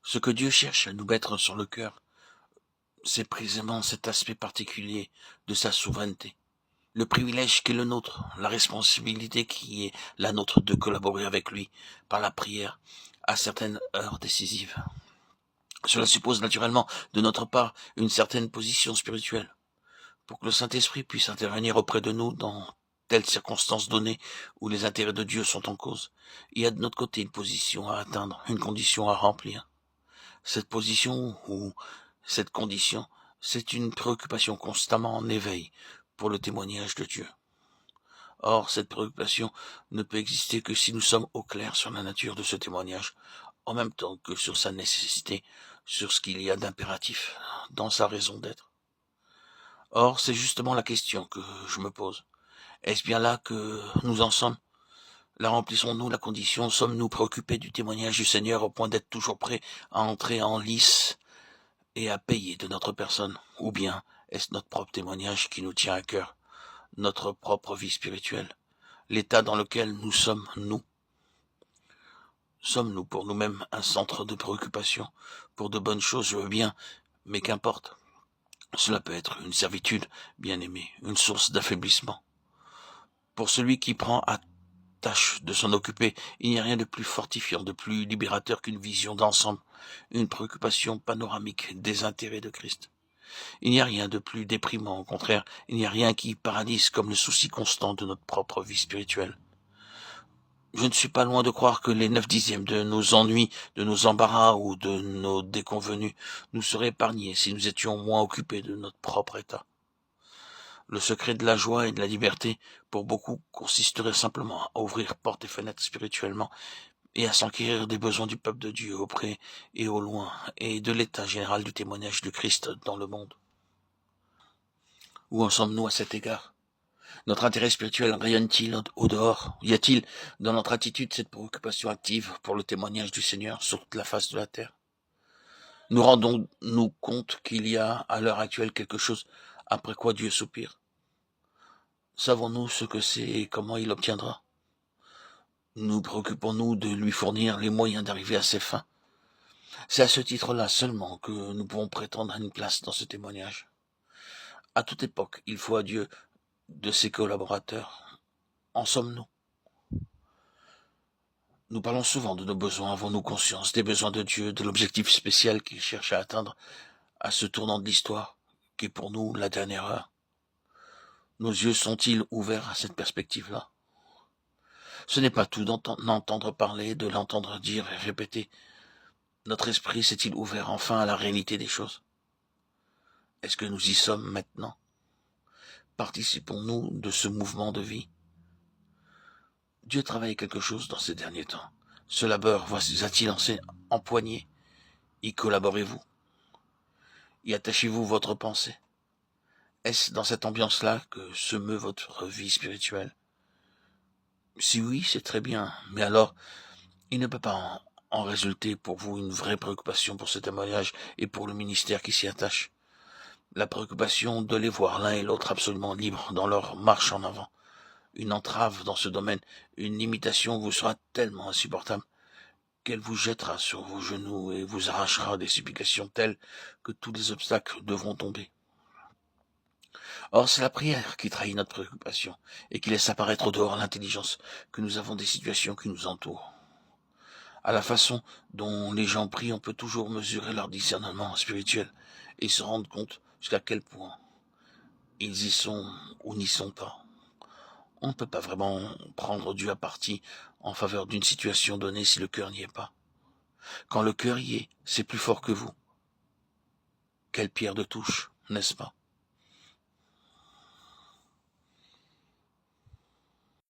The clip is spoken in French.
Ce que Dieu cherche à nous mettre sur le cœur, c'est précisément cet aspect particulier de sa souveraineté. Le privilège qui est le nôtre, la responsabilité qui est la nôtre de collaborer avec lui par la prière à certaines heures décisives. Cela suppose naturellement de notre part une certaine position spirituelle pour que le Saint-Esprit puisse intervenir auprès de nous dans telles circonstances données où les intérêts de Dieu sont en cause. Il y a de notre côté une position à atteindre, une condition à remplir. Cette position ou cette condition, c'est une préoccupation constamment en éveil pour le témoignage de Dieu. Or, cette préoccupation ne peut exister que si nous sommes au clair sur la nature de ce témoignage, en même temps que sur sa nécessité, sur ce qu'il y a d'impératif dans sa raison d'être. Or, c'est justement la question que je me pose. Est-ce bien là que nous en sommes? La remplissons-nous la condition? Sommes-nous préoccupés du témoignage du Seigneur au point d'être toujours prêts à entrer en lice et à payer de notre personne? Ou bien est-ce notre propre témoignage qui nous tient à cœur, notre propre vie spirituelle, l'état dans lequel nous sommes, nous? Sommes-nous pour nous-mêmes un centre de préoccupation? Pour de bonnes choses, je veux bien, mais qu'importe. Cela peut être une servitude, bien aimé, une source d'affaiblissement. Pour celui qui prend à tâche de s'en occuper, il n'y a rien de plus fortifiant, de plus libérateur qu'une vision d'ensemble, une préoccupation panoramique des intérêts de Christ. Il n'y a rien de plus déprimant, au contraire, il n'y a rien qui paralyse comme le souci constant de notre propre vie spirituelle. Je ne suis pas loin de croire que les 9/10 de nos ennuis, de nos embarras ou de nos déconvenus nous seraient épargnés si nous étions moins occupés de notre propre état. Le secret de la joie et de la liberté, pour beaucoup, consisterait simplement à ouvrir portes et fenêtres spirituellement et à s'enquérir des besoins du peuple de Dieu auprès et au loin, et de l'état général du témoignage du Christ dans le monde. Où en sommes-nous à cet égard? Notre intérêt spirituel rayonne-t-il au dehors? Y a-t-il dans notre attitude cette préoccupation active pour le témoignage du Seigneur sur toute la face de la terre? Nous rendons-nous compte qu'il y a à l'heure actuelle quelque chose après quoi Dieu soupire? Savons-nous ce que c'est et comment il obtiendra? Nous préoccupons-nous de lui fournir les moyens d'arriver à ses fins? C'est à ce titre-là seulement que nous pouvons prétendre à une place dans ce témoignage. À toute époque, il faut à Dieu de ses collaborateurs. En sommes-nous? Nous parlons souvent de nos besoins, avons-nous conscience des besoins de Dieu, de l'objectif spécial qu'il cherche à atteindre à ce tournant de l'histoire, qui est pour nous la dernière heure? Nos yeux sont-ils ouverts à cette perspective-là? Ce n'est pas tout d'entendre parler, de l'entendre dire et répéter. Notre esprit s'est-il ouvert enfin à la réalité des choses? Est-ce que nous y sommes maintenant? Participons-nous de ce mouvement de vie? Dieu travaille quelque chose dans ces derniers temps. Ce labeur vous a-t-il empoigné? Y collaborez-vous? Y attachez-vous votre pensée? Est-ce dans cette ambiance-là que se meut votre vie spirituelle? Si oui, c'est très bien, mais alors, il ne peut pas en résulter pour vous une vraie préoccupation pour ce témoignage et pour le ministère qui s'y attache. La préoccupation de les voir l'un et l'autre absolument libres dans leur marche en avant. Une entrave dans ce domaine, une limitation vous sera tellement insupportable qu'elle vous jettera sur vos genoux et vous arrachera des supplications telles que tous les obstacles devront tomber. Or, c'est la prière qui trahit notre préoccupation et qui laisse apparaître au dehors l'intelligence que nous avons des situations qui nous entourent. À la façon dont les gens prient, on peut toujours mesurer leur discernement spirituel et se rendre compte jusqu'à quel point ils y sont ou n'y sont pas. On ne peut pas vraiment prendre Dieu à partie en faveur d'une situation donnée si le cœur n'y est pas. Quand le cœur y est, c'est plus fort que vous. Quelle pierre de touche, n'est-ce pas?